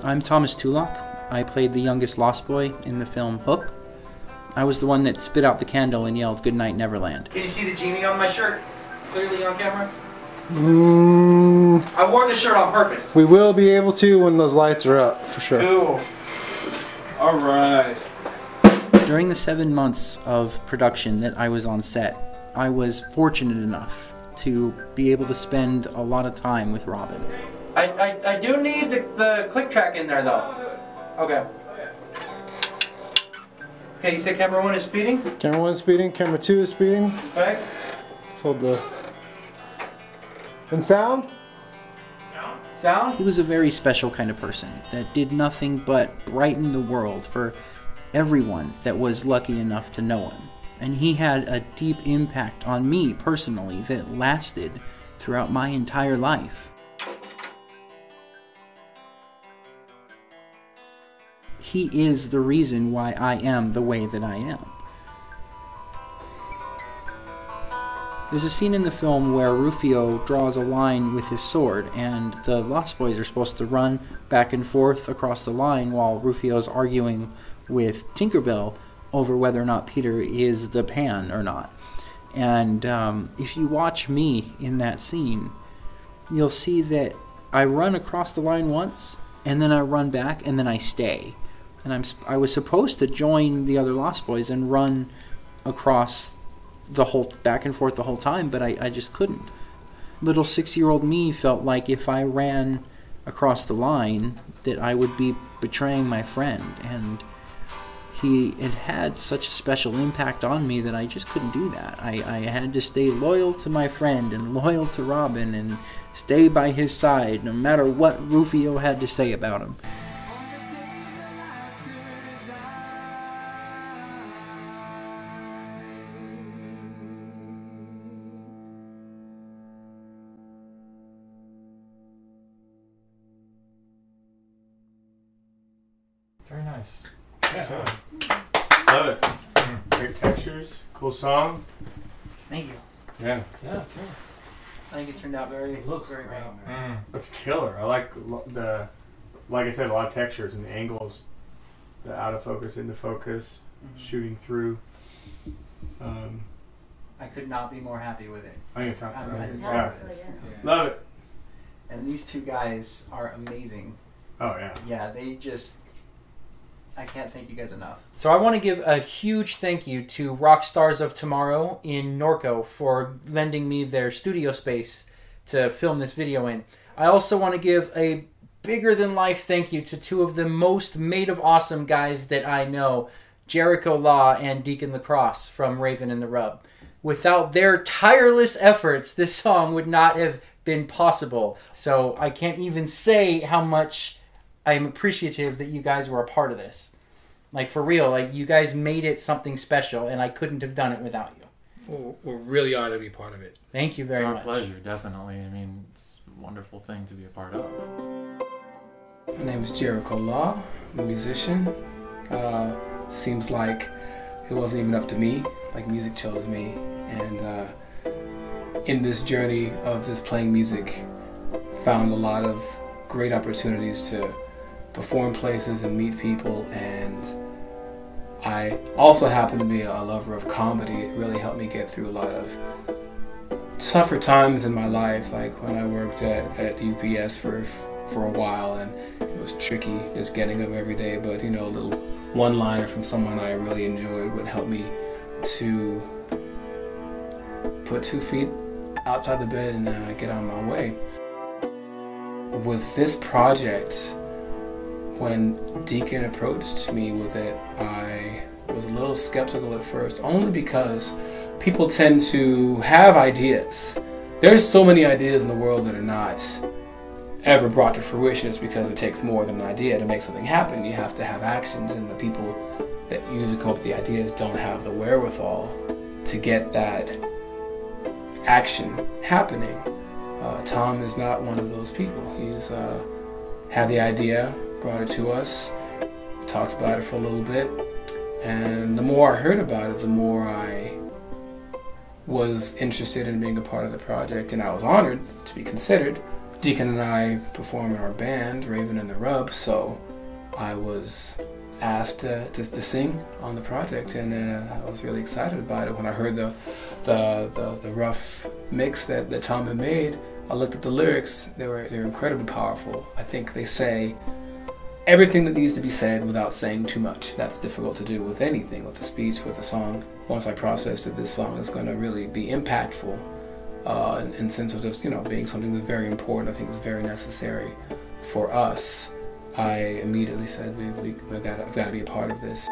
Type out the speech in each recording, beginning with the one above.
I'm Thomas Tulloch. I played the youngest Lost Boy in the film Hook. I was the one that spit out the candle and yelled, "Goodnight, Neverland." Can you see the genie on my shirt clearly on camera? I wore this shirt on purpose. We will be able to when those lights are up, for sure. Cool. Alright. During the 7 months of production that I was on set, I was fortunate enough to be able to spend a lot of time with Robin. I do need the click track in there though. Okay. Okay, you said camera 1 is speeding? Camera 1 is speeding, camera 2 is speeding. Okay. Let's hold the... And sound? Sound? He was a very special kind of person that did nothing but brighten the world for everyone that was lucky enough to know him. And he had a deep impact on me personally that lasted throughout my entire life. He is the reason why I am the way that I am. There's a scene in the film where Rufio draws a line with his sword, and the Lost Boys are supposed to run back and forth across the line while Rufio's arguing with Tinkerbell over whether or not Peter is the Pan or not. And if you watch me in that scene, you'll see that I run across the line once, and then I run back, and then I stay. And I was supposed to join the other Lost Boys and run across the whole back and forth the whole time, but I just couldn't. Little 6-year-old me felt like if I ran across the line that I would be betraying my friend, and it had such a special impact on me that I just couldn't do that. I had to stay loyal to my friend and loyal to Robin and stay by his side no matter what Rufio had to say about him. Very nice. Yeah. Love it. Great textures. Cool song. Thank you. Yeah. Yeah. I think it turned out very very great. It's killer. I like like I said, a lot of textures and the angles, the out of focus, into focus, shooting through. I could not be more happy with it. I think it sounds I'm yeah. Love it. And these two guys are amazing. Oh yeah. Yeah, they just... I can't thank you guys enough. So I want to give a huge thank you to Rockstars of Tomorrow in Norco for lending me their studio space to film this video in. I also want to give a bigger than life thank you to two of the most made of awesome guys that I know, Jericho and Deakon Lekross from Raven and the Rub. Without their tireless efforts, this song would not have been possible. So I can't even say how much I'm appreciative that you guys were a part of this. Like, for real, like, you guys made it something special, and I couldn't have done it without you. Well, we're really honored to be part of it. Thank you very much. It's our pleasure, definitely. I mean, it's a wonderful thing to be a part of. My name is Jericho, I'm a musician. Seems like it wasn't even up to me, like music chose me. And in this journey of just playing music, found a lot of great opportunities to perform places and meet people, and I also happen to be a lover of comedy. It really helped me get through a lot of tougher times in my life, like when I worked at UPS for a while, and it was tricky just getting up every day, but you know, a little one-liner from someone I really enjoyed would help me to put 2 feet outside the bed and get on my way. With this project, when Deakon approached me with it, I was a little skeptical at first, only because people tend to have ideas. There's so many ideas in the world that are not ever brought to fruition. It's because it takes more than an idea to make something happen. You have to have action, and the people that usually come up with the ideas don't have the wherewithal to get that action happening. Tom is not one of those people. He's had the idea, brought it to us, talked about it for a little bit, and the more I heard about it, the more I was interested in being a part of the project, and I was honored to be considered Deakon and I perform in our band, Raven and the Rub, so I was asked to sing on the project, and I was really excited about it. When I heard the rough mix that Tom had made, I looked at the lyrics. They're incredibly powerful. I think they say everything that needs to be said without saying too much. That's difficult to do with anything, with a speech, with a song. Once I processed it, this song is going to really be impactful. In sense of just, being something that's very important, I think was very necessary for us. I immediately said, we've got to be a part of this.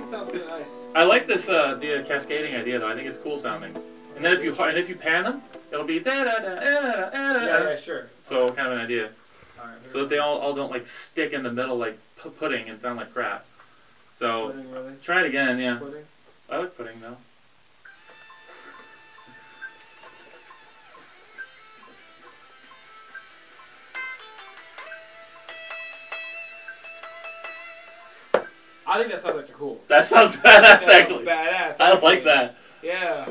Sounds really nice. I like this the cascading idea though. I think it's cool sounding. And then if you pan them, it'll be da da da da da da. Yeah, sure. So kind of an idea. All right, So that they all don't like stick in the middle like pudding and sound like crap. So Pudding, really? try it again, yeah. Pudding? I like pudding though. I think that sounds actually cool. That sounds badass Yeah, actually. Badass. I like actually. that. Yeah.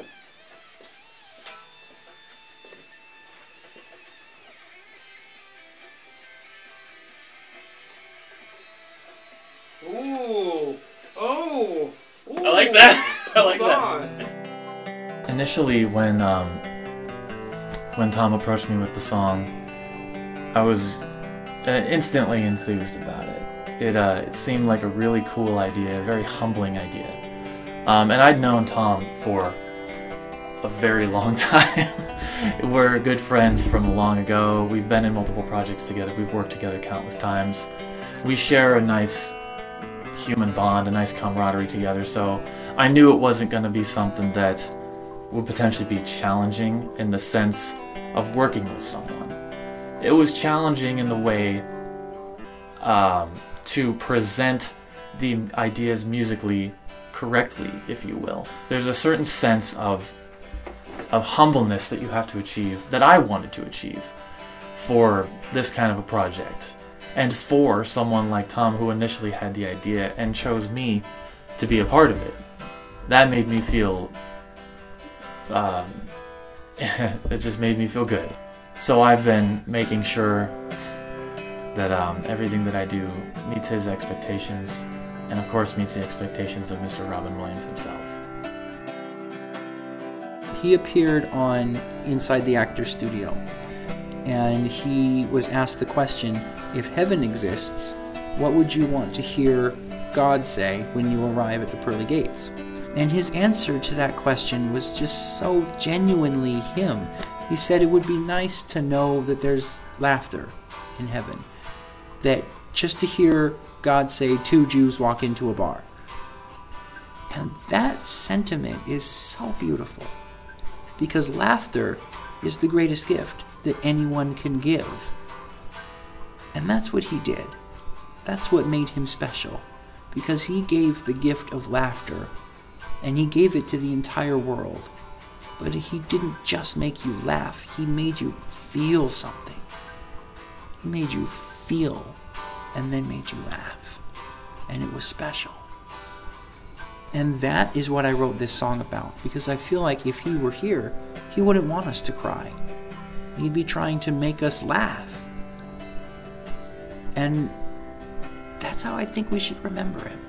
Ooh. Oh. Ooh. I like that. I like Hold that. on. Initially, when Tom approached me with the song, I was instantly enthused about it. It seemed like a really cool idea, a very humbling idea. And I'd known Tom for a very long time. We're good friends from long ago. We've been in multiple projects together. We've worked together countless times. We share a nice human bond, a nice camaraderie together, so I knew it wasn't going to be something that would potentially be challenging in the sense of working with someone. It was challenging in the way to present the ideas musically correctly, if you will. There's a certain sense of humbleness that you have to achieve, that I wanted to achieve for this kind of a project. And for someone like Tom, who initially had the idea and chose me to be a part of it. That made me feel, it just made me feel good. So I've been making sure that everything that I do meets his expectations, and of course meets the expectations of Mr. Robin Williams himself. He appeared on Inside the Actors Studio, and he was asked the question, if heaven exists, what would you want to hear God say when you arrive at the pearly gates? And his answer to that question was just so genuinely him. He said it would be nice to know that there's laughter in heaven. That just to hear God say, 2 Jews walk into a bar. And that sentiment is so beautiful. Because laughter is the greatest gift that anyone can give. And that's what he did. That's what made him special. Because he gave the gift of laughter, and he gave it to the entire world. But he didn't just make you laugh, he made you feel something. He made you feel, and then made you laugh. And it was special. And that is what I wrote this song about, because I feel like if he were here, he wouldn't want us to cry. He'd be trying to make us laugh. And that's how I think we should remember him.